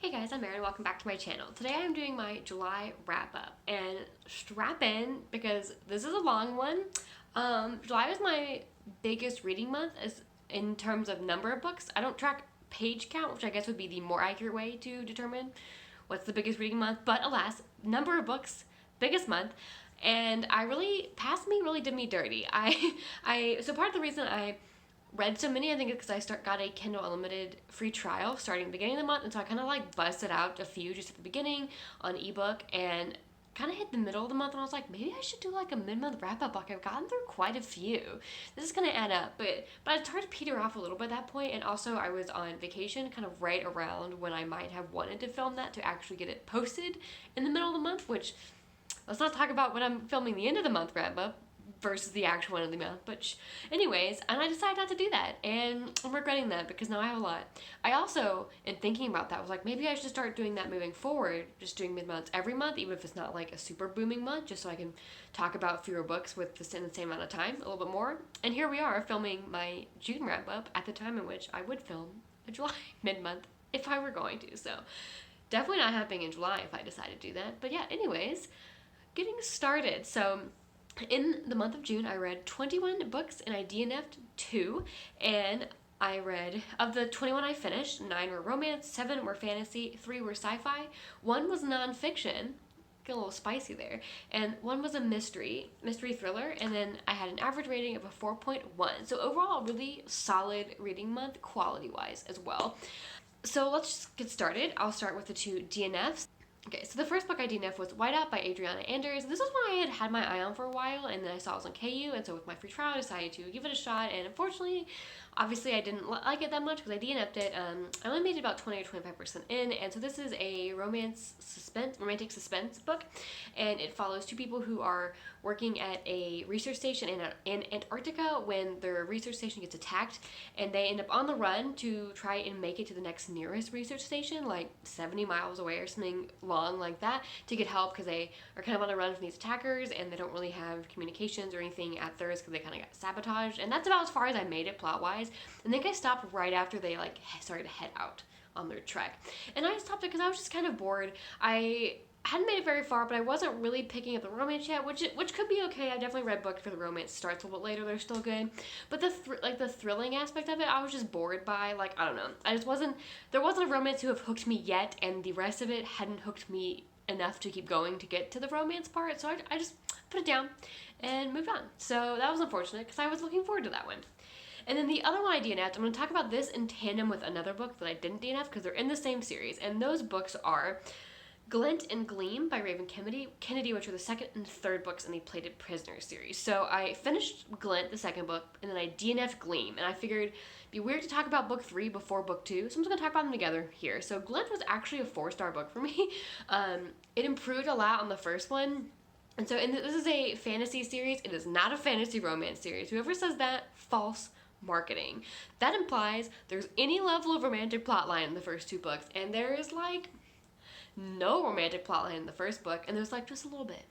Hey guys, I'm Erin. Welcome back to my channel. Today I'm doing my July wrap up, and strap in because this is a long one. July was my biggest reading month as in terms of number of books. I don't track page count, which I guess would be the more accurate way to determine what's the biggest reading month, but alas, number of books, biggest month. And past me really did me dirty. So part of the reason I read so many, I think it's because I got a Kindle Unlimited free trial starting the beginning of the month, and so I kind of like busted out a few just at the beginning on ebook and kind of hit the middle of the month, and I was like, maybe I should do like a mid-month wrap-up. Like, I've gotten through quite a few. This is gonna add up, but I started to peter off a little bit at that point, and also I was on vacation kind of right around when I might have wanted to film that to actually get it posted in the middle of the month, which, let's not talk about when I'm filming the end of the month wrap-up versus the actual one of the month, but anyways, and I decided not to do that, and I'm regretting that because now I have a lot. I also, in thinking about that, was like, maybe I should start doing that moving forward, just doing mid-months every month, even if it's not like a super booming month, just so I can talk about fewer books in the same amount of time, a little bit more. And here we are filming my June wrap-up at the time in which I would film a July mid-month if I were going to, so definitely not happening in July if I decide to do that. But yeah, anyways, getting started. So in the month of June, I read 21 books and I DNF'd 2, and I read, of the 21 I finished, 9 were romance, 7 were fantasy, 3 were sci-fi, 1 was nonfiction, get a little spicy there, and 1 was a mystery thriller, and then I had an average rating of a 4.1. So overall, a really solid reading month, quality-wise as well. So let's just get started. I'll start with the 2 DNFs. Okay, so the first book I DNF'd was Whiteout by Adriana. This was one I had my eye on for a while, and then I saw it was on KU, and so with my free trial I decided to give it a shot, and unfortunately, obviously I didn't like it that much because I DNF'd it. I only made it about 20 or 25% in, and so this is a romantic suspense book, and it follows 2 people who are working at a research station in Antarctica when their research station gets attacked, and they end up on the run to try and make it to the next nearest research station, like 70 miles away or something long like that, to get help because they are kind of on the run from these attackers, and they don't really have communications or anything at theirs because they kind of got sabotaged. And that's about as far as I made it plot-wise. And I think I stopped right after they like started to head out on their trek, and I stopped it because I was just kind of bored. I hadn't made it very far, but I wasn't really picking up the romance yet, which could be okay. I definitely read books where the romance starts a little bit later, they're still good, but the thrilling aspect of it, I was just bored by. Like, I don't know, there wasn't a romance to have hooked me yet, and the rest of it hadn't hooked me enough to keep going to get to the romance part, so I just put it down and moved on. So that was unfortunate because I was looking forward to that one. And then the other one I DNF'd, I'm going to talk about this in tandem with another book that I didn't DNF because they're in the same series, and those books are Glint and Gleam by Raven Kennedy, which are the second and third books in the Plated Prisoners series. So I finished Glint, the second book, and then I DNF'd Gleam, and I figured it'd be weird to talk about book 3 before book 2, so I'm just going to talk about them together here. So Glint was actually a 4-star book for me. It improved a lot on the first one. And so this is a fantasy series. It is not a fantasy romance series. Whoever says that, false marketing. That implies there's any level of romantic plotline in the first 2 books, and there is like no romantic plotline in the first book, and there's like just a little bit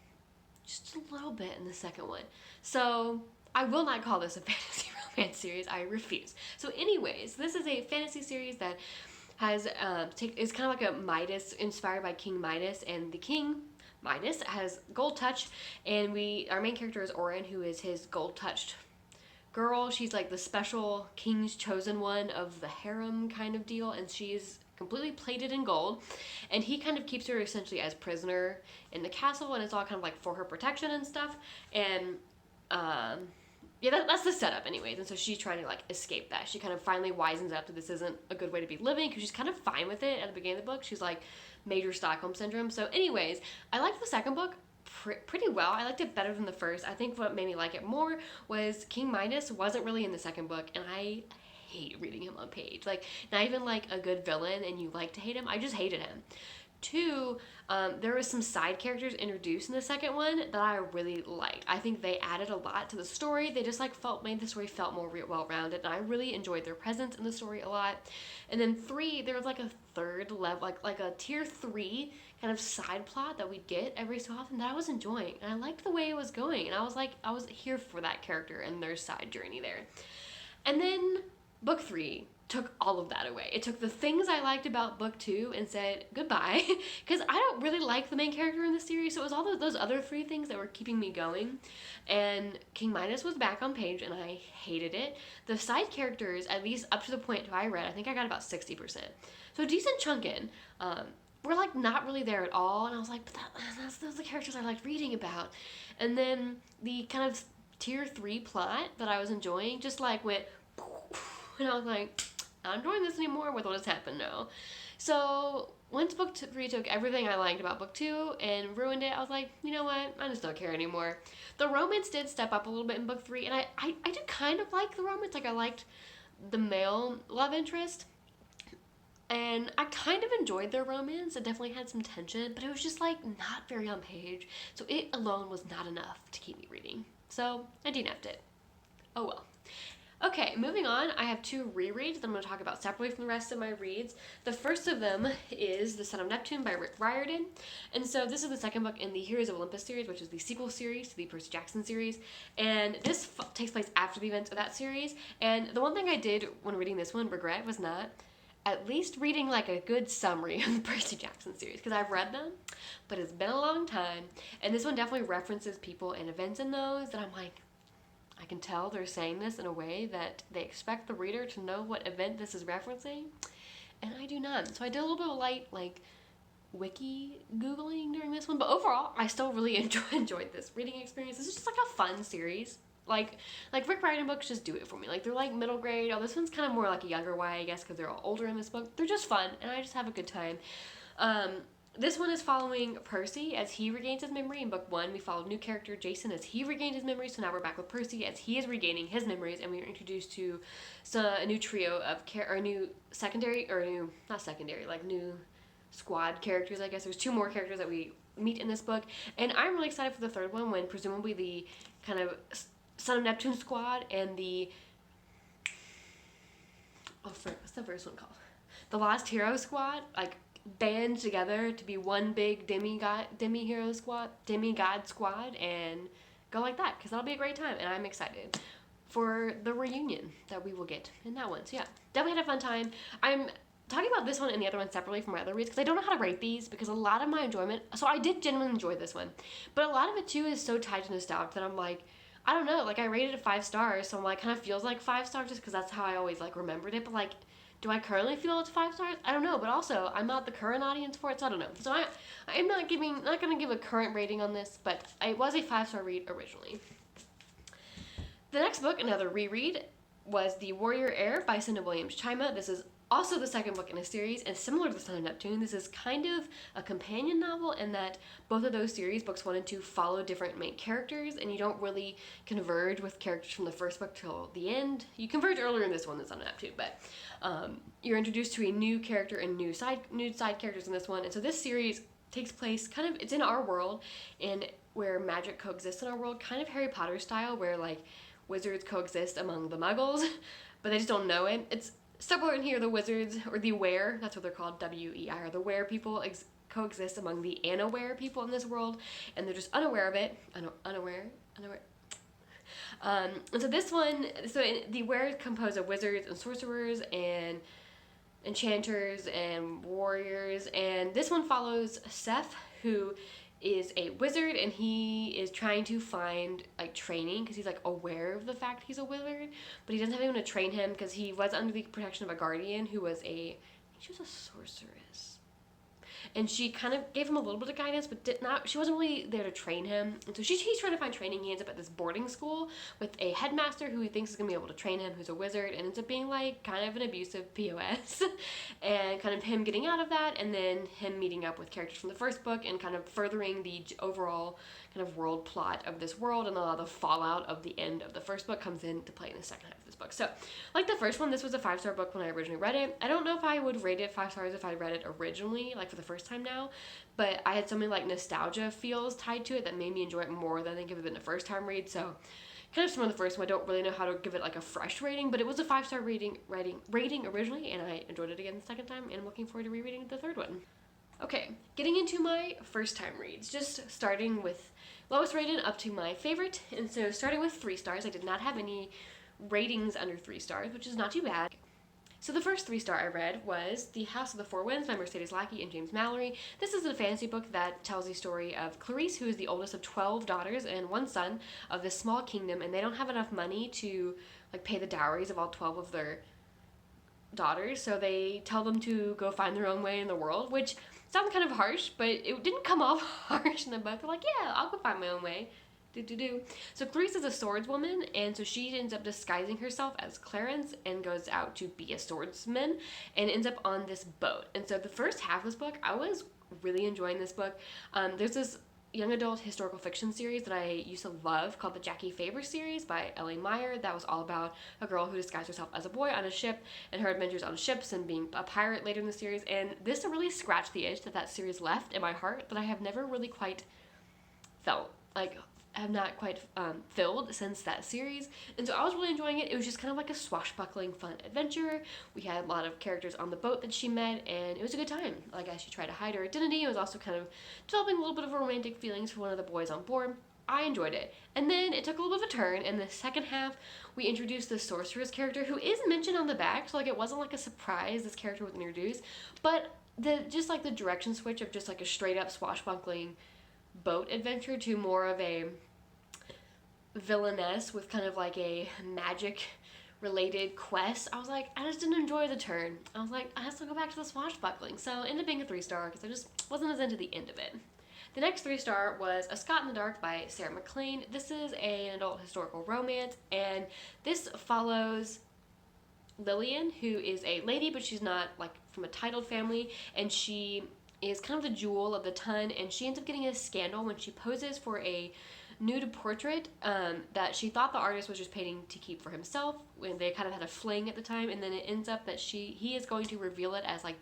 in the second one. So I will not call this a fantasy romance series. I refuse. So anyways, this is a fantasy series that has is kind of like a Midas, inspired by King Midas, and the King Midas has gold touch, and our main character is Oren, who is his gold touched girl. She's like the special king's chosen one of the harem kind of deal, and she's completely plated in gold, and he kind of keeps her essentially as prisoner in the castle, and it's all kind of like for her protection and stuff. And yeah, that's the setup anyways. And so she's trying to like escape that. She kind of finally wisens up that this isn't a good way to be living, because she's kind of fine with it at the beginning of the book. She's like major Stockholm syndrome. So anyways, I liked the second book pretty well. I liked it better than the first. I think what made me like it more was King Midas wasn't really in the second book, and I hate reading him on page. Like, not even like a good villain and you like to hate him. I just hated him. 2, there was some side characters introduced in the second one that I really liked. I think they added a lot to the story. They just like made the story felt more well-rounded, and I really enjoyed their presence in the story a lot. And then 3, there was like a third level, like a tier 3 kind of side plot that we'd get every so often that I was enjoying, and I liked the way it was going, and I was here for that character and their side journey there. And then book 3 took all of that away. It took the things I liked about book 2 and said goodbye, because I don't really like the main character in the series, so it was all those other 3 things that were keeping me going. And King Midas was back on page, and I hated it. The side characters, at least up to the point I read, I think I got about 60%. So a decent chunk in. Were like not really there at all, and I was like, but those are the characters I liked reading about. And then the kind of tier 3 plot that I was enjoying just like went, and I was like, I'm not enjoying this anymore with what has happened now. So once book 3 took everything I liked about book 2 and ruined it, I was like, you know what, I just don't care anymore. The romance did step up a little bit in book 3, and I do kind of like the romance. Like, I liked the male love interest, and I kind of enjoyed their romance. It definitely had some tension, but it was just like not very on page, so it alone was not enough to keep me reading. So I DNF'd it. Oh well. Okay, moving on, I have 2 rereads that I'm going to talk about separately from the rest of my reads. The first of them is The Son of Neptune by Riordan. And so this is the second book in the Heroes of Olympus series, which is the sequel series to the Percy Jackson series. And this takes place after the events of that series. And the one thing I did when reading this one, regret, was not at least reading like a good summary of the Percy Jackson series, because I've read them, but it's been a long time. And this one definitely references people and events in those that I'm like, I can tell they're saying this in a way that they expect the reader to know what event this is referencing, and I do not. So I did a little bit of light, like, wiki Googling during this one, but overall, I still really enjoyed this reading experience. This is just like a fun series. Like Rick Riordan books just do it for me. Like, they're like middle grade. Oh, this one's kind of more like a younger YA, I guess, because they're all older in this book. They're just fun, and I just have a good time. This one is following Percy as he regains his memory. In book 1, we followed new character Jason as he regained his memory, so now we're back with Percy as he is regaining his memories, and we are introduced to a new trio of new squad characters, I guess. There's 2 more characters that we meet in this book, and I'm really excited for the third one, when presumably the kind of Son of Neptune squad and the... oh, frick, what's the first one called? The Lost Hero squad, like, band together to be one big demigod squad and go like that, because that'll be a great time, and I'm excited for the reunion that we will get in that one. So yeah, definitely had a fun time. I'm talking about this one and the other one separately from my other reads, because I don't know how to rate these, because a lot of my enjoyment, so I did genuinely enjoy this one, but a lot of it too is so tied to nostalgia that I'm like, I don't know, like, I rated it 5 stars, so I'm like, kind of feels like 5 stars just because that's how I always like remembered it, but like, do I currently feel it's 5 stars? I don't know, but also I'm not the current audience for it, so I don't know. So I'm not gonna give a current rating on this, but it was a 5-star read originally. The next book, another reread, was The Warrior Heir by Cinda Williams-Chima. This is also the second book in a series, and similar to The Son of Neptune, this is kind of a companion novel in that both of those series, books 1 and 2, follow different main characters, and you don't really converge with characters from the first book till the end. You converge earlier in this one than Son of Neptune, but you're introduced to a new character and new side characters in this one, and so this series takes place kind of, it's in our world, and where magic coexists in our world, kind of Harry Potter style, where like wizards coexist among the muggles, but they just don't know it. It's similar in here, the wizards, or the Were, that's what they're called, W-E-I-R, the Were people coexist among the unaware people in this world, and they're just unaware of it. Unaware. And so this one, the Were is composed of wizards and sorcerers and enchanters and warriors, and this one follows Seth, who is a wizard, and he is trying to find like training because he's like aware of the fact he's a wizard, but he doesn't have anyone to train him because he was under the protection of a guardian who was she was a sorceress, and she kind of gave him a little bit of guidance, but she wasn't really there to train him, and so he's trying to find training. He ends up at this boarding school with a headmaster who he thinks is going to be able to train him, who's a wizard, and ends up being like kind of an abusive POS, and kind of him getting out of that, and then him meeting up with characters from the first book and kind of furthering the overall kind of world plot of this world, and a lot of the fallout of the end of the first book comes into play in the second half of this book. So, like the first one, this was a 5-star book when I originally read it. I don't know if I would rate it 5 stars if I read it originally, like for the first time now, but I had so many like nostalgia feels tied to it that made me enjoy it more than I think it would have been a first time read. So, kind of similar to the first one, I don't really know how to give it like a fresh rating, but it was a 5-star rating originally, and I enjoyed it again the second time, and I'm looking forward to rereading the third one. Okay, getting into my first time reads, just starting with lowest rated up to my favorite, and so starting with 3 stars, I did not have any ratings under 3 stars, which is not too bad. So the first 3-star I read was The House of the Four Winds by Mercedes Lackey and James Mallory. This is a fantasy book that tells the story of Clarice, who is the oldest of 12 daughters and 1 son of this small kingdom, and they don't have enough money to like pay the dowries of all 12 of their daughters, so they tell them to go find their own way in the world, which sounds kind of harsh, but it didn't come off harsh in the book. They're like, yeah, I'll go find my own way. So Clarice is a swordswoman, and so she ends up disguising herself as Clarence and goes out to be a swordsman and ends up on this boat. And so the first half of this book, I was really enjoying this book. There's this young adult historical fiction series that I used to love called the Jackie Faber series by L.A. Meyer that was all about a girl who disguised herself as a boy on a ship and her adventures on ships and being a pirate later in the series. And this really scratched the itch that series left in my heart that I have never really quite felt like have not quite filled since that series. And so I was really enjoying it. It was just kind of like a swashbuckling fun adventure. We had a lot of characters on the boat that she met, and it was a good time. Like, as she tried to hide her identity, it was also kind of developing a little bit of romantic feelings for one of the boys on board. I enjoyed it. And then it took a little bit of a turn. In the second half, we introduced the sorceress character, who is mentioned on the back, so like it wasn't like a surprise this character was introduced, but just like the direction switch of just like a straight up swashbuckling boat adventure to more of a villainess with kind of like a magic related quest. I was like, I just didn't enjoy the turn. I was like, I have to go back to the swashbuckling. So it ended up being a 3-star because I just wasn't as into the end of it. The next 3-star was A Scot in the Dark by Sarah MacLean. This is an adult historical romance, and this follows Lillian, who is a lady, but she's not like from a titled family, and she is kind of the jewel of the ton, and she ends up getting a scandal when she poses for a nude portrait that she thought the artist was just painting to keep for himself, when they kind of had a fling at the time, and then it ends up that he is going to reveal it as like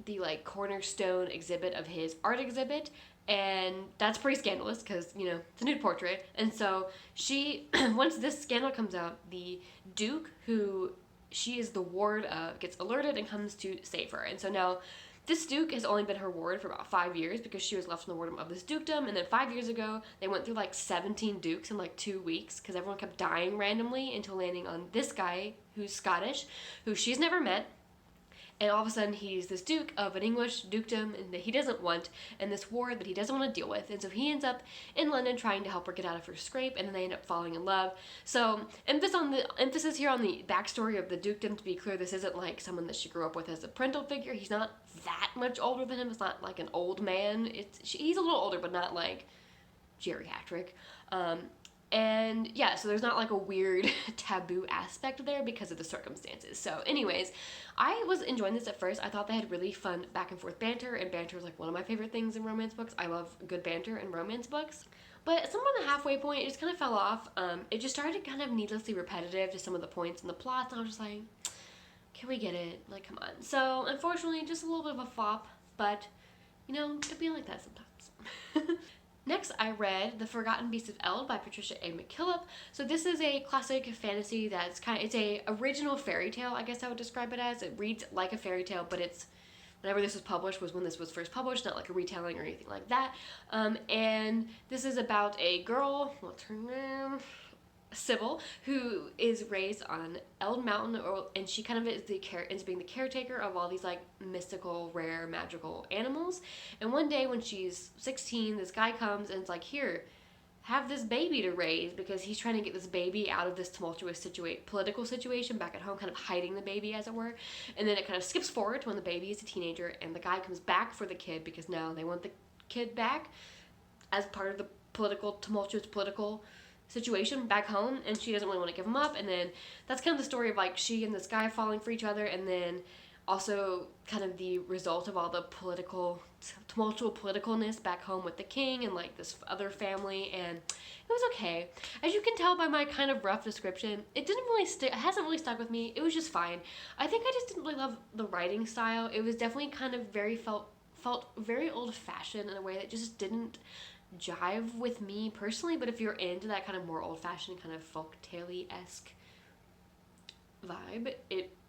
the like cornerstone exhibit of his art exhibit, and that's pretty scandalous because, you know, it's a nude portrait. And so she once this scandal comes out, the Duke, who she is the ward of, gets alerted and comes to save her. And so now this Duke has only been her ward for about 5 years because she was left in the wardom of this dukedom, and then 5 years ago they went through like 17 dukes in like 2 weeks because everyone kept dying randomly until landing on this guy who's Scottish, who she's never met. And all of a sudden, he's this duke of an English dukedom and that he doesn't want, and this ward that he doesn't want to deal with. And so he ends up in London trying to help her get out of her scrape, and then they end up falling in love. So emphasis here on the backstory of the dukedom. To be clear, this isn't like someone that she grew up with as a parental figure. He's not that much older than him. It's not like an old man. He's a little older, but not like geriatric. And yeah, so there's not like a weird taboo aspect there because of the circumstances. So anyways, I was enjoying this at first. I thought they had really fun back and forth banter, and banter is like one of my favorite things in romance books. I love good banter in romance books. But somewhere on the halfway point, it just kind of fell off. It just started kind of needlessly repetitive to some of the points in the plots, and I was just like, can we get it? Like, come on. So unfortunately, just a little bit of a flop, but you know, it'd be like that sometimes. Next, I read The Forgotten Beasts of Eld by Patricia A. McKillip. So this is a classic fantasy that's it's a original fairy tale, I guess I would describe it as. It reads like a fairy tale, but it's, whenever this was published was when this was first published, not like a retelling or anything like that. And this is about a girl, what's her name? Sybil, who is raised on Eld Mountain, and she kind of ends being the caretaker of all these like mystical, rare, magical animals. And one day when she's 16, this guy comes and it's like, here, have this baby to raise, because he's trying to get this baby out of this tumultuous political situation back at home, kind of hiding the baby, as it were. And then it kind of skips forward to when the baby is a teenager, and the guy comes back for the kid because now they want the kid back as part of the tumultuous political situation back home, and she doesn't really want to give him up. And then that's kind of the story of like she and this guy falling for each other, and then also kind of the result of all the tumultuous politicalness back home with the king and like this other family. And it was okay. As you can tell by my kind of rough description, it hasn't really stuck with me. It was just fine. I think I just didn't really love the writing style. It was definitely kind of felt very old-fashioned in a way that just didn't jive with me personally. But if you're into that kind of more old-fashioned kind of folktale-esque vibe,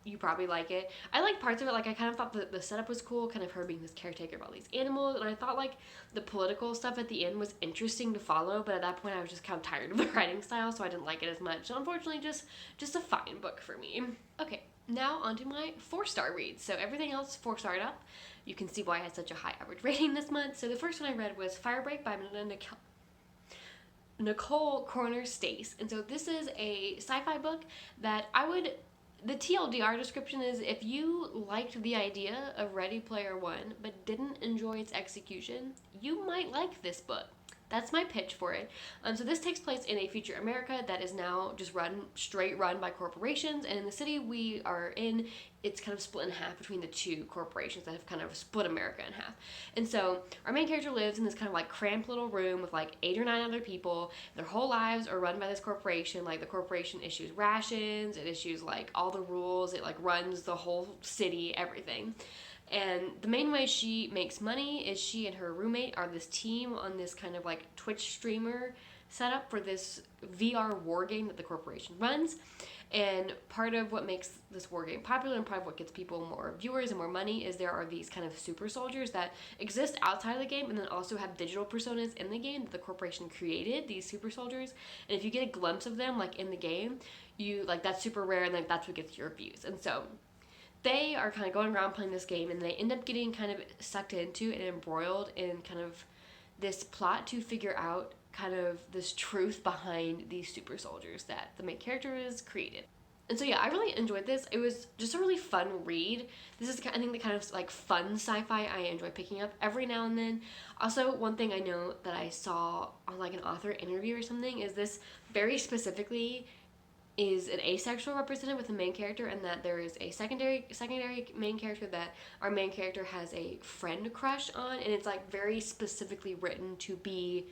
you probably like it. I like parts of it. Like, I kind of thought the setup was cool, kind of her being this caretaker of all these animals, and I thought like the political stuff at the end was interesting to follow, but at that point I was just kind of tired of the writing style, so I didn't like it as much. So unfortunately, just a fine book for me. Okay, Now onto my 4-star reads. So everything else 4-starred up. You can see why I had such a high average rating this month. So the first one I read was Firebreak by Nicole Kornher-Stace. And so this is a sci-fi book that the TLDR description is, if you liked the idea of Ready Player One but didn't enjoy its execution, you might like this book. That's my pitch for it. So this takes place in a future America that is now just straight run by corporations, and in the city we are in, it's kind of split in half between the two corporations that have kind of split America in half. And so our main character lives in this kind of like cramped little room with like 8 or 9 other people. Their whole lives are run by this corporation. Like the corporation issues rations, it issues like all the rules, it like runs the whole city, everything. And the main way she makes money is she and her roommate are this team on this kind of like Twitch streamer setup for this VR war game that the corporation runs. And part of what makes this war game popular and part of what gets people more viewers and more money is there are these kind of super soldiers that exist outside of the game and then also have digital personas in the game that the corporation created, these super soldiers. And if you get a glimpse of them like in the game, you like, that's super rare, and like that's what gets your views. And so they are kind of going around playing this game, and they end up getting kind of sucked into and embroiled in kind of this plot to figure out kind of this truth behind these super soldiers that the main character has created. And so yeah, I really enjoyed this. It was just a really fun read. This is, I think, the kind of like fun sci-fi I enjoy picking up every now and then. Also, one thing I know that I saw on like an author interview or something is this very specifically is an asexual representative with the main character, and that there is a secondary main character that our main character has a friend crush on, and it's like very specifically written to be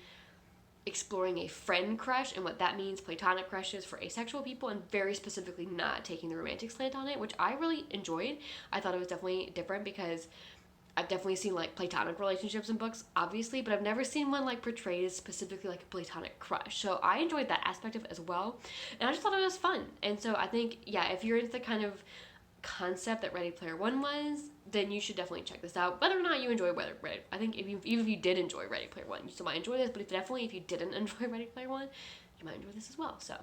exploring a friend crush and what that means, platonic crushes for asexual people, and very specifically not taking the romantic slant on it, which I really enjoyed. I thought it was definitely different because I've definitely seen like platonic relationships in books, obviously, but I've never seen one like portrayed as specifically like a platonic crush. So I enjoyed that aspect of it as well, and I just thought it was fun. And so I think, yeah, if you're into the kind of concept that Ready Player One was, then you should definitely check this out. Whether or not you enjoy I think even if you did enjoy Ready Player One, you still might enjoy this. But if you didn't enjoy Ready Player One, you might enjoy this as well. So.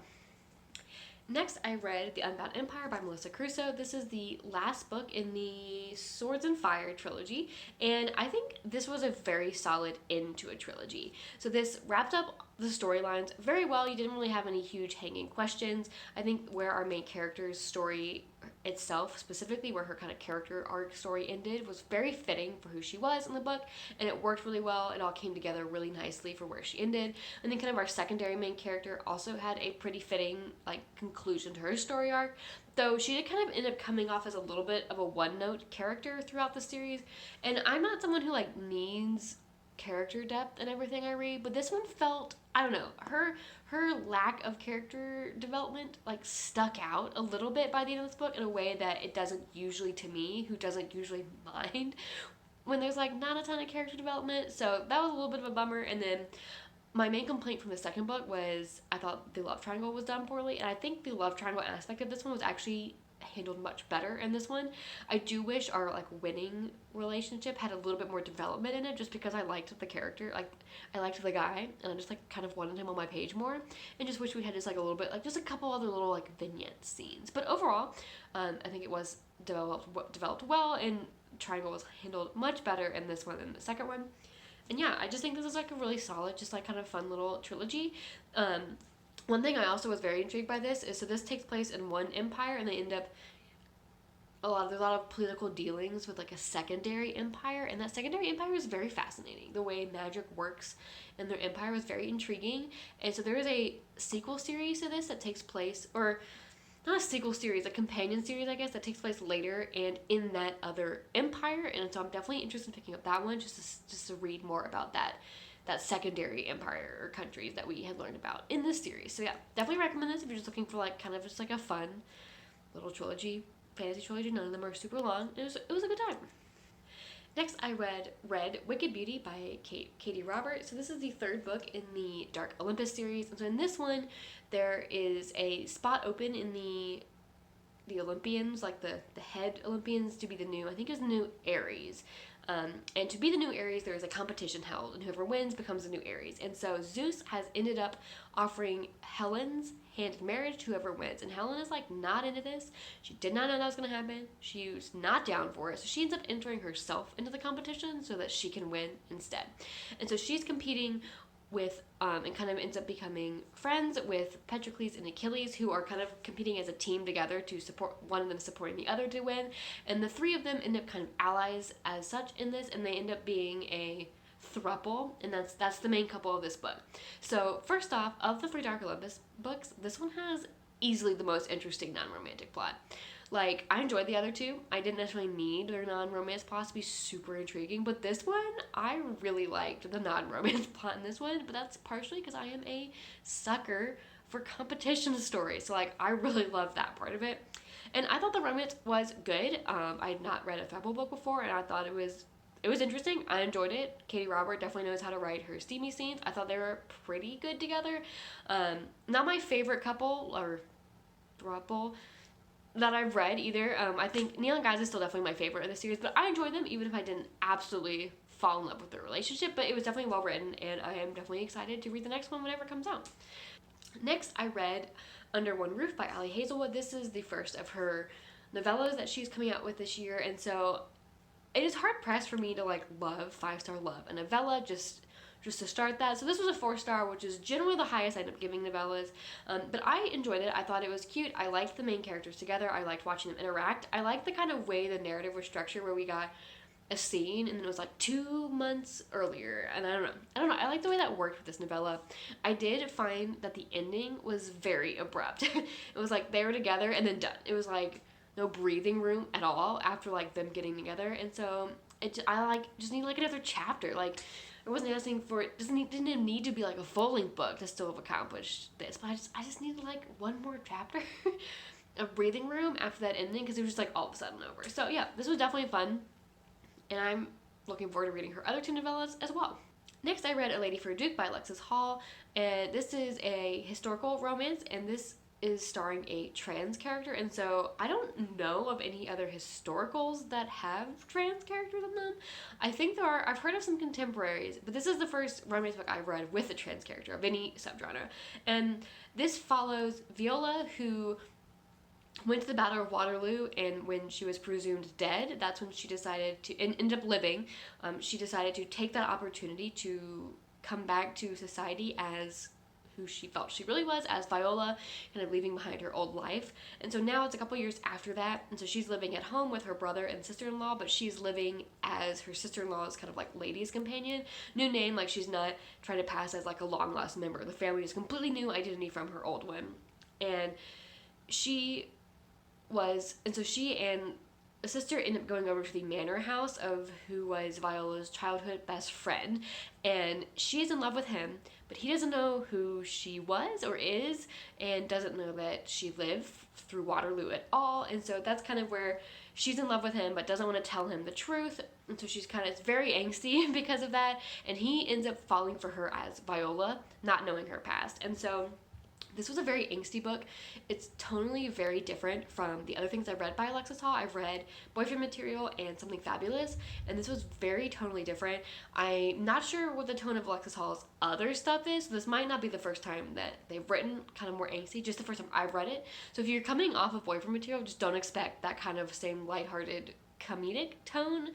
Next, I read The Unbound Empire by Melissa Caruso. This is the last book in the Swords and Fire trilogy, and I think this was a very solid end to a trilogy. So this wrapped up the storylines very well. You didn't really have any huge hanging questions. I think where our main character's story itself, specifically where her kind of character arc story ended, was very fitting for who she was in the book, and it worked really well. It all came together really nicely for where she ended. And then kind of our secondary main character also had a pretty fitting like conclusion to her story arc, though she did kind of end up coming off as a little bit of a one-note character throughout the series. And I'm not someone who like needs character depth in everything I read, but this one felt, I don't know, her lack of character development like stuck out a little bit by the end of this book in a way that it doesn't usually to me, who doesn't usually mind when there's like not a ton of character development. So that was a little bit of a bummer. And then my main complaint from the second book was I thought the love triangle was done poorly, and I think the love triangle aspect of this one was actually handled much better in this one. I do wish our like winning relationship had a little bit more development in it, just because I liked the character, like I liked the guy, and I just like kind of wanted him on my page more, and just wish we had just like a little bit, like just a couple other little like vignette scenes. But overall, I think it was developed well, and triangle was handled much better in this one than the second one. And yeah, I just think this is like a really solid, just like kind of fun little trilogy. One thing I also was very intrigued by this is, so this takes place in one empire, and they end up there's a lot of political dealings with like a secondary empire, and that secondary empire is very fascinating. The way magic works in their empire was very intriguing. And so there is a sequel series to this that takes place, or not a sequel series, a companion series, I guess, that takes place later and in that other empire. And so I'm definitely interested in picking up that one just to read more about that secondary empire or countries that we had learned about in this series. So yeah, definitely recommend this if you're just looking for like kind of just like a fun little trilogy, fantasy trilogy. None of them are super long. It was a good time. Next, I read Wicked Beauty by Katee Robert. So this is the third book in the Dark Olympus series. And so in this one, there is a spot open in the Olympians, like the head Olympians, to be the new, I think it's the new Ares. And to be the new Ares, there is a competition held, and whoever wins becomes the new Ares. And so Zeus has ended up offering Helen's hand in marriage to whoever wins. And Helen is like not into this. She did not know that was going to happen. She was not down for it. So she ends up entering herself into the competition so that she can win instead. And so she's competing with and kind of ends up becoming friends with Patroclus and Achilles, who are kind of competing as a team together to support one of them supporting the other to win. And the three of them end up kind of allies as such in this, and they end up being a throuple, and that's the main couple of this book. So first off, of the three Dark Olympus books, this one has easily the most interesting non-romantic plot. Like, I enjoyed the other two. I didn't necessarily need their non-romance plots to be super intriguing, but this one, I really liked the non-romance plot in this one, but that's partially because I am a sucker for competition stories, so like, I really loved that part of it. And I thought the romance was good. I had not read a Throuple book before, and I thought it was interesting. I enjoyed it. Katie Robert definitely knows how to write her steamy scenes. I thought they were pretty good together. Not my favorite couple, or throuple, that I've read either. I think Neal and Guys is still definitely my favorite of the series, but I enjoyed them even if I didn't absolutely fall in love with their relationship, but it was definitely well written, and I am definitely excited to read the next one whenever it comes out. Next, I read Under One Roof by Ali Hazelwood. This is the first of her novellas that she's coming out with this year, and so it is hard pressed for me to like love 5-star love a novella just to start that. So this was a 4-star, which is generally the highest I end up giving novellas. But I enjoyed it. I thought it was cute. I liked the main characters together. I liked watching them interact. I liked the kind of way the narrative was structured, where we got a scene and then it was like 2 months earlier. And I don't know. I like the way that worked with this novella. I did find that the ending was very abrupt. It was like they were together and then done. It was like no breathing room at all after like them getting together. And so I just need like another chapter. Like, I wasn't asking for it. Didn't even need to be like a full-length book to still have accomplished this, but I just needed like one more chapter, a breathing room after that ending, because it was just like all of a sudden over. So yeah, this was definitely fun, and I'm looking forward to reading her other 2 novellas as well. Next, I read A Lady for a Duke by Alexis Hall, and this is a historical romance, and this is starring a trans character, and so I don't know of any other historicals that have trans characters in them. I think there are. I've heard of some contemporaries, but this is the first romance book I've read with a trans character of any subgenre. And this follows Viola, who went to the Battle of Waterloo, and when she was presumed dead, that's when she decided to, and ended up living, she decided to take that opportunity to come back to society as who she felt she really was, as Viola, kind of leaving behind her old life. And so now it's a couple years after that, and so she's living at home with her brother and sister-in-law, but she's living as her sister-in-law's kind of like lady's companion. New name, like she's not trying to pass as like a long-lost member of the family, is completely new identity from her old one. And she and a sister ended up going over to the manor house of who was Viola's childhood best friend, and she's in love with him, but he doesn't know who she was or is, and doesn't know that she lived through Waterloo at all. And so that's kind of where she's in love with him, but doesn't want to tell him the truth, and so she's kind of very angsty because of that, and he ends up falling for her as Viola, not knowing her past. And so this was a very angsty book. It's tonally very different from the other things I've read by Alexis Hall. I've read Boyfriend Material and Something Fabulous, and this was very tonally different. I'm not sure what the tone of Alexis Hall's other stuff is, so this might not be the first time that they've written kind of more angsty, just the first time I've read it. So if you're coming off of Boyfriend Material, just don't expect that kind of same lighthearted comedic tone.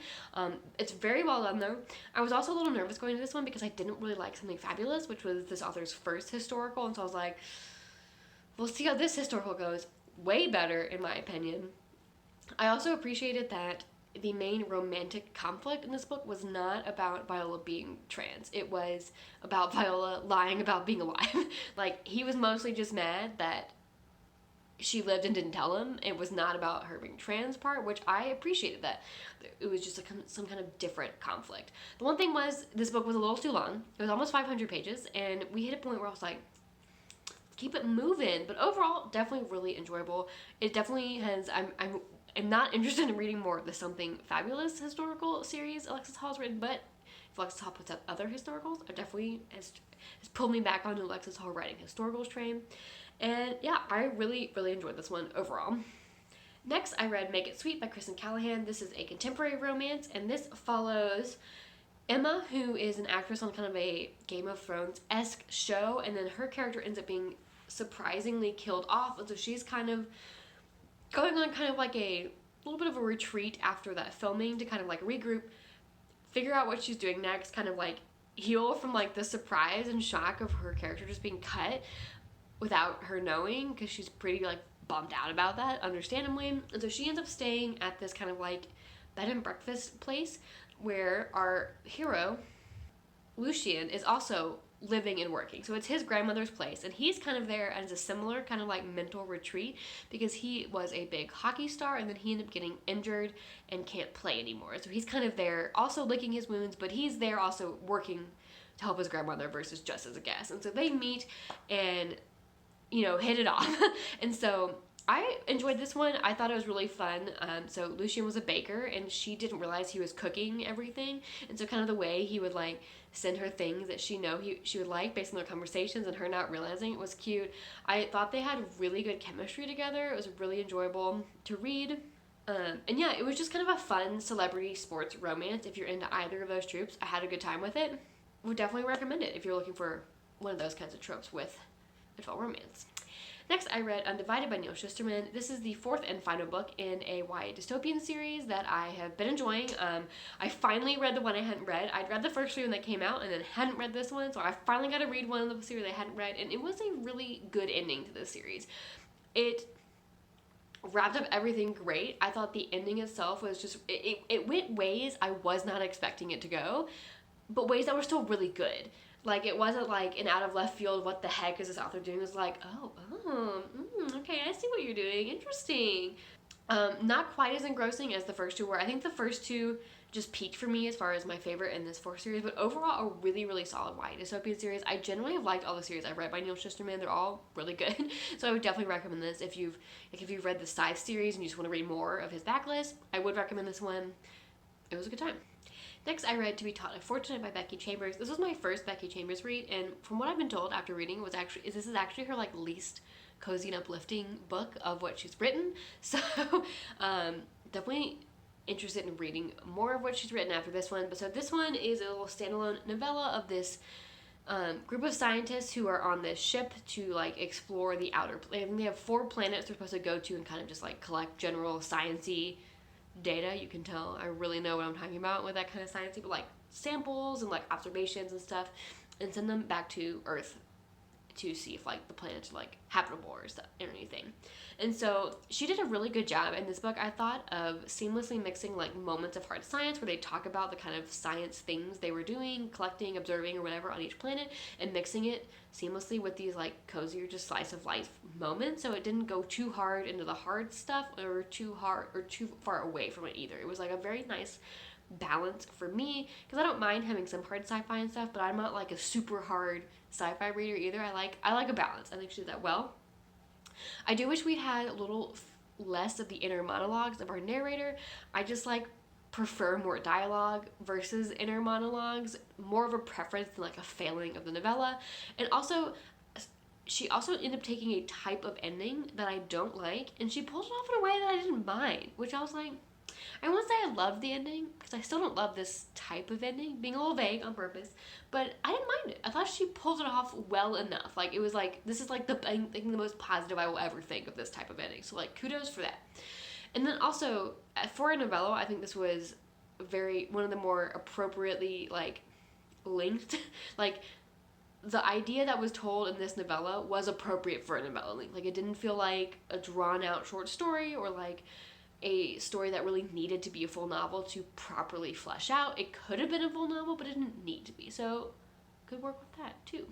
It's very well done though. I was also a little nervous going to this one because I didn't really like Something Fabulous, which was this author's first historical, and so I was like, we'll see how this historical goes. Way better in my opinion. I also appreciated that the main romantic conflict in this book was not about Viola being trans. It was about Viola lying about being alive. Like, he was mostly just mad that she lived and didn't tell him. It was not about her being trans part, which I appreciated that. It was just some kind of different conflict. The one thing was, this book was a little too long. It was almost 500 pages, and we hit a point where I was like, keep it moving. But overall, definitely really enjoyable. It definitely has, I'm not interested in reading more of the Something Fabulous historical series Alexis Hall's written, but if Alexis Hall puts up other historicals, it definitely has pulled me back onto Alexis Hall writing historicals train. And yeah, I really, really enjoyed this one overall. Next, I read Make It Sweet by Kristen Callihan. This is a contemporary romance, and this follows Emma, who is an actress on kind of a Game of Thrones-esque show, and then her character ends up being surprisingly killed off, and so she's kind of going on kind of like a little bit of a retreat after that filming to kind of like regroup, figure out what she's doing next, kind of like heal from like the surprise and shock of her character just being cut without her knowing, because she's pretty like bummed out about that, understandably. And so she ends up staying at this kind of like bed and breakfast place where our hero Lucien is also living and working. So it's his grandmother's place, and he's kind of there as a similar kind of like mental retreat because he was a big hockey star, and then he ended up getting injured and can't play anymore. So he's kind of there also licking his wounds, but he's there also working to help his grandmother versus just as a guest. And so they meet and, you know, hit it off. And so I enjoyed this one. I thought it was really fun. So Lucien was a baker, and she didn't realize he was cooking everything. And so kind of the way he would like send her things that she would like based on their conversations and her not realizing it was cute. I thought they had really good chemistry together. It was really enjoyable to read. And yeah, it was just kind of a fun celebrity sports romance. If you're into either of those tropes, I had a good time with it. Would definitely recommend it if you're looking for one of those kinds of tropes with adult romance. Next, I read Undivided by Neal Shusterman. This is the fourth and final book in a YA dystopian series that I have been enjoying. I finally read the one I hadn't read. I'd read the first three when they came out and then hadn't read this one, so I finally got to read one of the series I hadn't read, and it was a really good ending to this series. It wrapped up everything great. I thought the ending itself was just, it went ways I was not expecting it to go, but ways that were still really good. Like, it wasn't like an out of left field, what the heck is this author doing? It was like, okay, I see what you're doing. Interesting. Not quite as engrossing as the first two were. I think the first two just peaked for me as far as my favorite in this fourth series, but overall a really, really solid YA dystopian series. I generally have liked all the series I've read by Neal Shusterman. They're all really good. So I would definitely recommend this. If you've read the Scythe series and you just want to read more of his backlist, I would recommend this one. It was a good time. Next, I read To Be Taught Unfortunate by Becky Chambers. This was my first Becky Chambers read, and from what I've been told after reading, this is actually her like least cozy and uplifting book of what she's written. So definitely interested in reading more of what she's written after this one. But so this one is a little standalone novella of this group of scientists who are on this ship to like explore the outer planet. They have 4 planets they're supposed to go to and kind of just like collect general science-y data. You can tell I really know what I'm talking about with that kind of science, but like samples and like observations and stuff, and send them back to Earth to see if like the planet's like habitable or stuff or anything. And so she did a really good job in this book, I thought, of seamlessly mixing like moments of hard science where they talk about the kind of science things they were doing, collecting, observing, or whatever on each planet, and mixing it seamlessly with these like cozier, just slice of life moments. So it didn't go too hard into the hard stuff or too far away from it either. It was like a very nice balance for me, because I don't mind having some hard sci-fi and stuff, but I'm not like a super hard sci-fi reader either. I like a balance. I think she did that well. I do wish we'd had a little less of the inner monologues of our narrator. I just like prefer more dialogue versus inner monologues, more of a preference than like a failing of the novella. And also, she also ended up taking a type of ending that I don't like, and she pulled it off in a way that I didn't mind, which I was like, I won't say I loved the ending, because I still don't love this type of ending, being a little vague on purpose, but I didn't mind it. I thought she pulled it off well enough. Like, it was like, this is like the most positive I will ever think of this type of ending. So like, kudos for that. And then also, for a novella, I think this was one of the more appropriately like linked, like the idea that was told in this novella was appropriate for a novella length. Like, it didn't feel like a drawn out short story or like a story that really needed to be a full novel to properly flesh out. It could have been a full novel, but it didn't need to be. So good work with that too.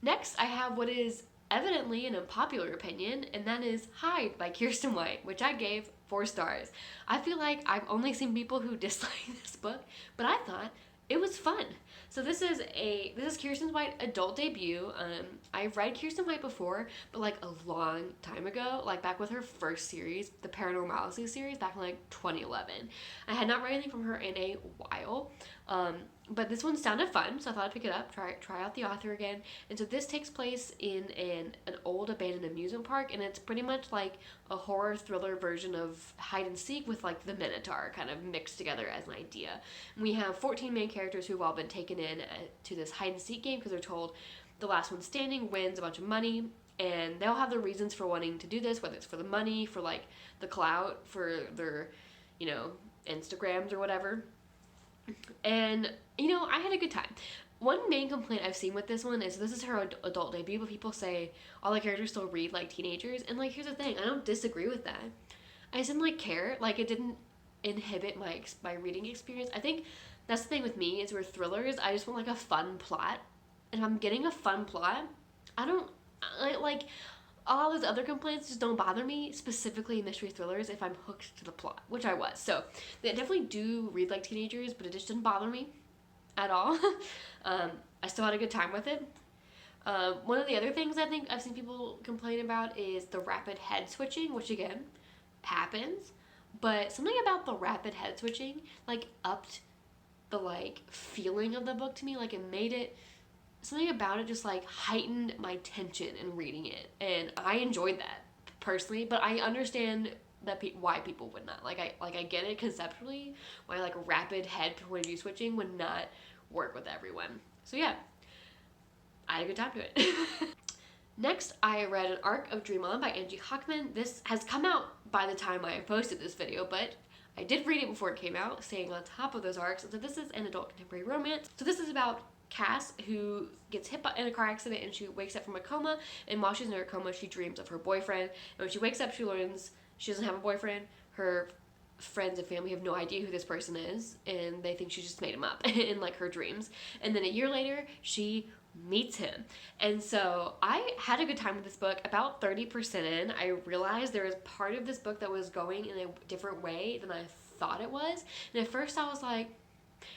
Next, I have what is evidently an unpopular opinion, and that is Hyde by Kirsten White, which I gave 4 stars. I feel like I've only seen people who dislike this book, but I thought it was fun. So this is Kirsten White's adult debut. I've read Kirsten White before, but like a long time ago, like back with her first series, the Paranormality series, back in like 2011. I had not read anything from her in a while. But this one sounded fun, so I thought I'd pick it up, try out the author again. And so this takes place in an old abandoned amusement park, and it's pretty much like a horror thriller version of hide and seek with like the Minotaur kind of mixed together as an idea. And we have 14 main characters who've all been taken in to this hide and seek game because they're told the last one standing wins a bunch of money, and they'll have their reasons for wanting to do this, whether it's for the money, for like the clout, for their, you know, Instagrams or whatever. And, you know, I had a good time. One main complaint I've seen with this one is this is her adult debut, but people say all the characters still read like teenagers. And, like, here's the thing. I don't disagree with that. I just didn't, like, care. Like, it didn't inhibit my reading experience. I think that's the thing with me is with thrillers, I just want, like, a fun plot. And if I'm getting a fun plot, like, all those other complaints just don't bother me, specifically mystery thrillers, if I'm hooked to the plot, which I was. So they definitely do read like teenagers, but it just didn't bother me at all. I still had a good time with it. One of the other things I think I've seen people complain about is the rapid head switching, which again happens, but something about the rapid head switching like upped the like feeling of the book to me. Like it made it, something about it just like heightened my tension in reading it, and I enjoyed that personally. But I understand that why people would not like. I get it conceptually why like rapid head point of view switching would not work with everyone. So yeah, I had a good time to it. Next, I read an arc of Dream On by Angie Hockman. This has come out by the time I posted this video, but I did read it before it came out, staying on top of those arcs. So this is an adult contemporary romance. So this is about Cass, who gets hit in a car accident and she wakes up from a coma, and while she's in her coma she dreams of her boyfriend, and when she wakes up she learns she doesn't have a boyfriend. Her friends and family have no idea who this person is, and they think she just made him up in like her dreams. And then a year later she meets him, and so I had a good time with this book. About 30% in, I realized there was part of this book that was going in a different way than I thought it was, and at first I was like,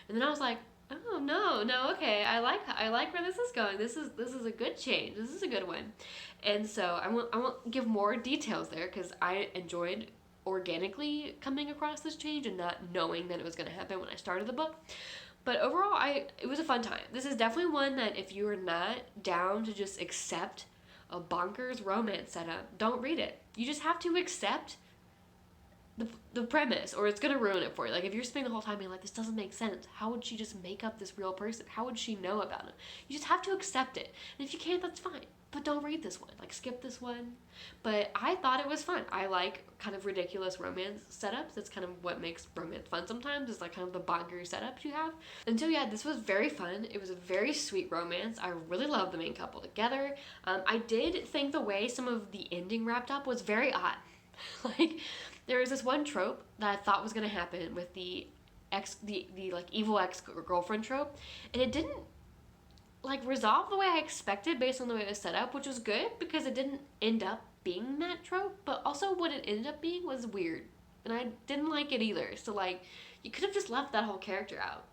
and then I was like, oh no, okay, I like where this is going. This is a good change. This is a good one. And so I won't give more details there because I enjoyed organically coming across this change and not knowing that it was going to happen when I started the book. But overall, it was a fun time. This is definitely one that if you are not down to just accept a bonkers romance setup, don't read it. You just have to accept the premise, or it's gonna ruin it for you. Like if you're spending the whole time being like, this doesn't make sense, how would she just make up this real person? How would she know about it? You just have to accept it, and if you can't, that's fine, but don't read this one. Like skip this one. But I thought it was fun. I like kind of ridiculous romance setups. That's kind of what makes romance fun sometimes, is like kind of the bonkers setups you have. And so yeah, this was very fun. It was a very sweet romance. I really loved the main couple together. I did think the way some of the ending wrapped up was very odd. Like there was this one trope that I thought was going to happen with the like evil ex-girlfriend trope, and it didn't like resolve the way I expected based on the way it was set up, which was good because it didn't end up being that trope, but also what it ended up being was weird, and I didn't like it either. So like you could have just left that whole character out,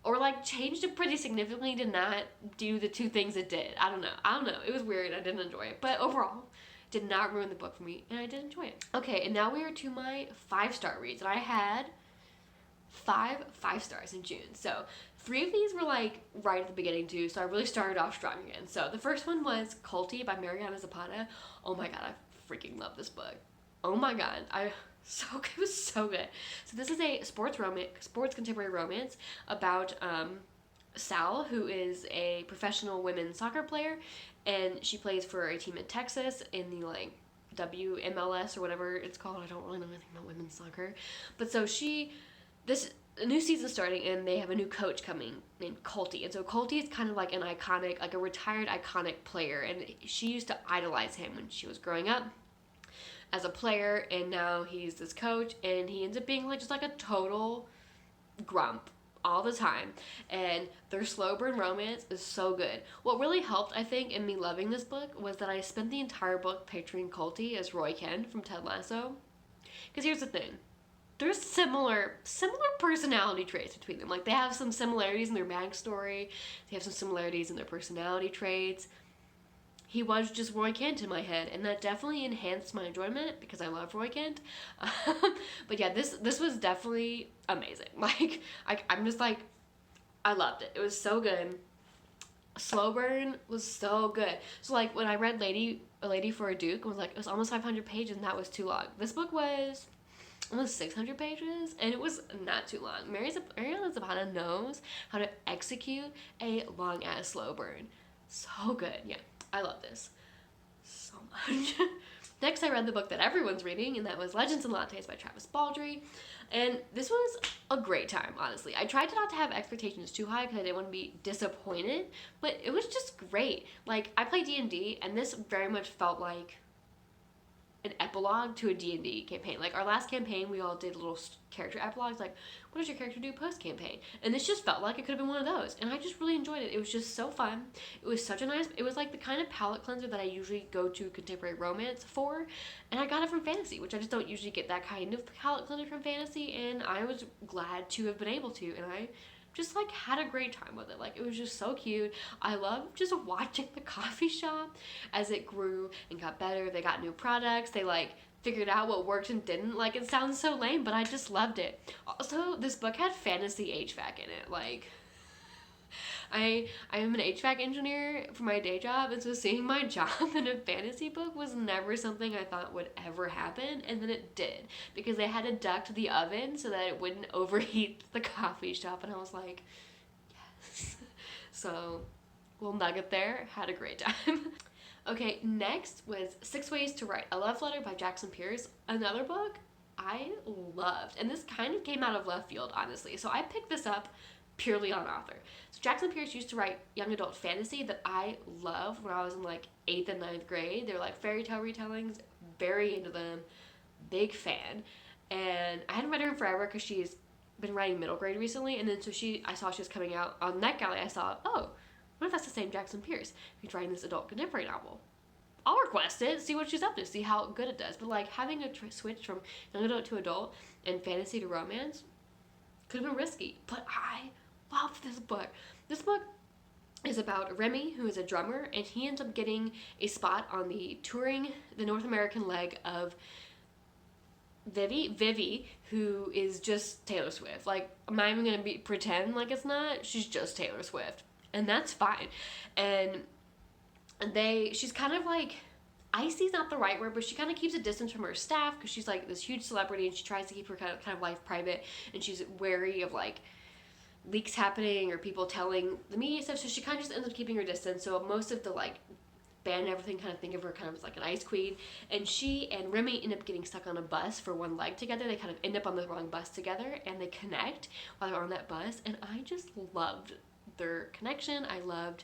or like changed it pretty significantly to not do the two things it did. I don't know. It was weird. I didn't enjoy it, but overall did not ruin the book for me, and I did enjoy it. Okay, and now we are to my 5-star reads, and I had 5 stars in June. So 3 of these were like right at the beginning too, so I really started off strong again. So the first one was Culty by Mariana Zapata. Oh my god, I freaking love this book. Oh my god, it was so good. So this is a sports contemporary romance about Sal, who is a professional women's soccer player, and she plays for a team in Texas in the like WMLS or whatever it's called. I don't really know anything about women's soccer, but so a new season starting, and they have a new coach coming named Culty, and so Culty is kind of like an iconic, like a retired iconic player, and she used to idolize him when she was growing up as a player, and now he's this coach, and he ends up being like just like a total grump all the time, and their slow burn romance is so good. What really helped, I think, in me loving this book was that I spent the entire book picturing Culty as Roy Kent from Ted Lasso. Because here's the thing, there's similar personality traits between them. Like they have some similarities in their backstory, they have some similarities in their personality traits. he was just Roy Kent in my head, and that definitely enhanced my enjoyment because I love Roy Kent. But yeah, this was definitely amazing. Like, I'm just like, I loved it. It was so good. Slow burn was so good. So like when I read A Lady for a Duke, it was almost 500 pages, and that was too long. This book was almost 600 pages, and it was not too long. Adriana Zapata knows how to execute a long ass slow burn. So good. Yeah, I love this so much. Next, I read the book that everyone's reading, and that was Legends and Lattes by Travis Baldree. And this was a great time, honestly. I tried not to have expectations too high because I didn't want to be disappointed, but it was just great. Like, I play D&D, and this very much felt like an epilogue to a D&D campaign. Like, our last campaign, we all did little character epilogues, like, what does your character do post-campaign? And this just felt like it could have been one of those, and I just really enjoyed it. It was just so fun. It was such a nice, it was like the kind of palate cleanser that I usually go to contemporary romance for, and I got it from fantasy, which I just don't usually get that kind of palate cleanser from fantasy, and I was glad to have been able to, and I just like had a great time with it. Like, it was just so cute. I loved just watching the coffee shop as it grew and got better. They got new products. They like figured out what worked and didn't. Like, it sounds so lame, but I just loved it. Also, this book had fantasy HVAC in it. Like, I am an HVAC engineer for my day job, and so seeing my job in a fantasy book was never something I thought would ever happen, and then it did, because they had to duct the oven so that it wouldn't overheat the coffee shop, and I was like, yes. So, little nugget there, had a great time. Okay, next was 6 Ways to Write a Love Letter by Jackson Pierce, another book I loved, and this kind of came out of left field, honestly, so I picked this up purely on author. So Jackson Pierce used to write young adult fantasy that I loved when I was in like 8th and 9th grade. They were like fairy tale retellings, very into them, big fan. And I hadn't read her in forever because she's been writing middle grade recently, and then so I saw she was coming out on NetGalley. I saw, oh, what if that's the same Jackson Pierce who's writing this adult contemporary novel? I'll request it, see what she's up to, see how good it does. But like having a switch from young adult to adult and fantasy to romance could have been risky, but I loved this book. This book is about Remy, who is a drummer, and he ends up getting a spot on the North American leg of Vivi, who is just Taylor Swift. Like, I'm not even gonna pretend like it's not. She's just Taylor Swift, and that's fine. And she's kind of like, icy's not the right word, but she kind of keeps a distance from her staff because she's like this huge celebrity, and she tries to keep her kind of life private, and she's wary of like leaks happening or people telling the media stuff, so she kind of just ends up keeping her distance. So most of the like band and everything kind of think of her kind of as like an ice queen, and she and Remy end up getting stuck on a bus for one leg together. They kind of end up on the wrong bus together, and they connect while they're on that bus, and I just loved their connection. I loved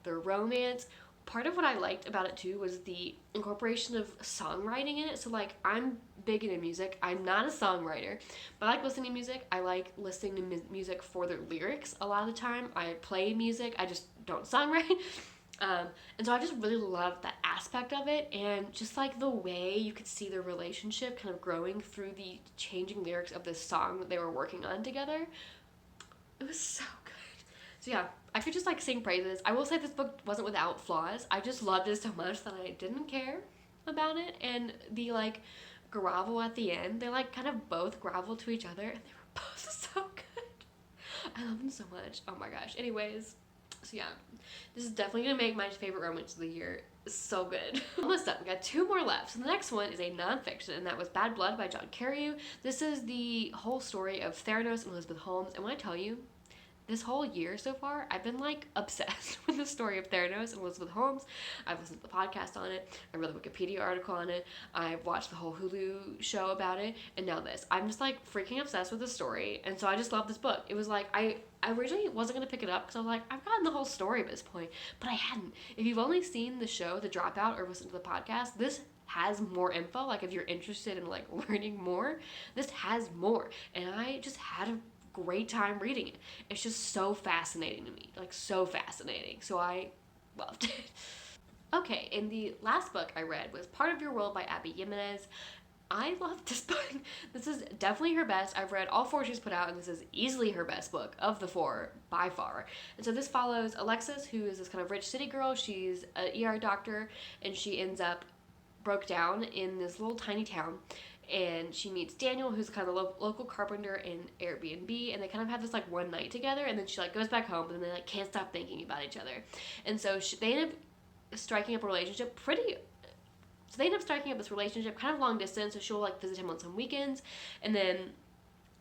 their romance. Part of what I liked about it too was the incorporation of songwriting in it. So like, I'm big into music. I'm not a songwriter, but I like listening to music. I like listening to music for their lyrics a lot of the time. I play music, I just don't songwrite. And so I just really loved that aspect of it, and just like the way you could see their relationship kind of growing through the changing lyrics of this song that they were working on together. It was so good. So yeah, I could just like sing praises. I will say this book wasn't without flaws. I just loved it so much that I didn't care about it. And the like grovel at the end, they like kind of both grovel to each other, and they were both so good. I love them so much. Oh my gosh. Anyways, so yeah, this is definitely gonna make my favorite romance of the year. It's so good. Almost done. We got 2 more left. So the next one is a nonfiction, and that was Bad Blood by John Carreyrou. This is the whole story of Theranos and Elizabeth Holmes, and when I tell you, this whole year so far, I've been like obsessed with the story of Theranos and Elizabeth Holmes. I've listened to the podcast on it. I read the Wikipedia article on it. I've watched the whole Hulu show about it. And now this. I'm just like freaking obsessed with the story. And so I just love this book. It was like, I originally wasn't going to pick it up because I was like, I've gotten the whole story at this point. But I hadn't. If you've only seen the show, The Dropout, or listened to the podcast, this has more info. Like, if you're interested in like learning more, this has more. And I just had a great time reading it. It's just so fascinating to me, like so fascinating. So I loved it. Okay, and the last book I read was Part of Your World by Abby Jimenez. I love this book. This is definitely her best. I've read all 4 she's put out, and this is easily her best book of the 4 by far. And so this follows Alexis, who is this kind of rich city girl. She's an ER doctor, and she ends up broke down in this little tiny town. And she meets Daniel, who's kind of a local carpenter in Airbnb, and they kind of have this like one night together, and then she like goes back home, and then they like can't stop thinking about each other. And so they end up striking up a relationship so they end up striking up this relationship kind of long distance. So she'll like visit him on some weekends, and then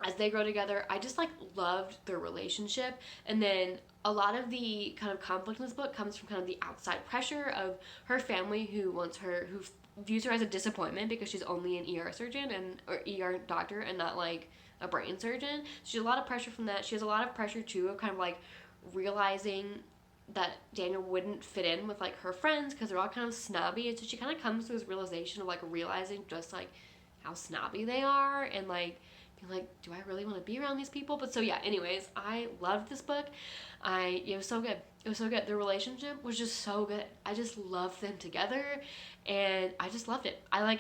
as they grow together, I just like loved their relationship. And then a lot of the kind of conflict in this book comes from kind of the outside pressure of her family, who views her as a disappointment because she's only an ER surgeon or ER doctor and not like a brain surgeon. She has a lot of pressure from that. She has a lot of pressure too of kind of like realizing that Daniel wouldn't fit in with like her friends because they're all kind of snobby, and so she kind of comes to this realization of like realizing just like how snobby they are, and like being like, do I really want to be around these people? But so yeah, anyways, I loved this book. It was so good. It was so good. The relationship was just so good. I just loved them together, and I just loved it. I like,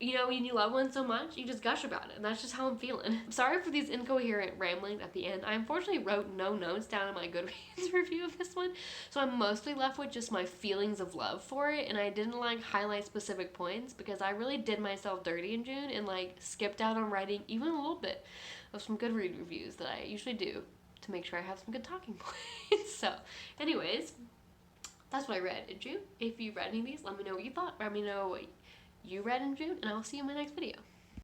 you know, when you love one so much, you just gush about it, and that's just how I'm feeling. I'm sorry for these incoherent ramblings at the end. I unfortunately wrote no notes down in my Goodreads review of this one, so I'm mostly left with just my feelings of love for it, and I didn't like highlight specific points because I really did myself dirty in June and like skipped out on writing even a little bit of some Goodreads reviews that I usually do to make sure I have some good talking points. So anyways, that's what I read in June. If you read any of these, let me know what you thought. Let me know what you read in June, and I will see you in my next video.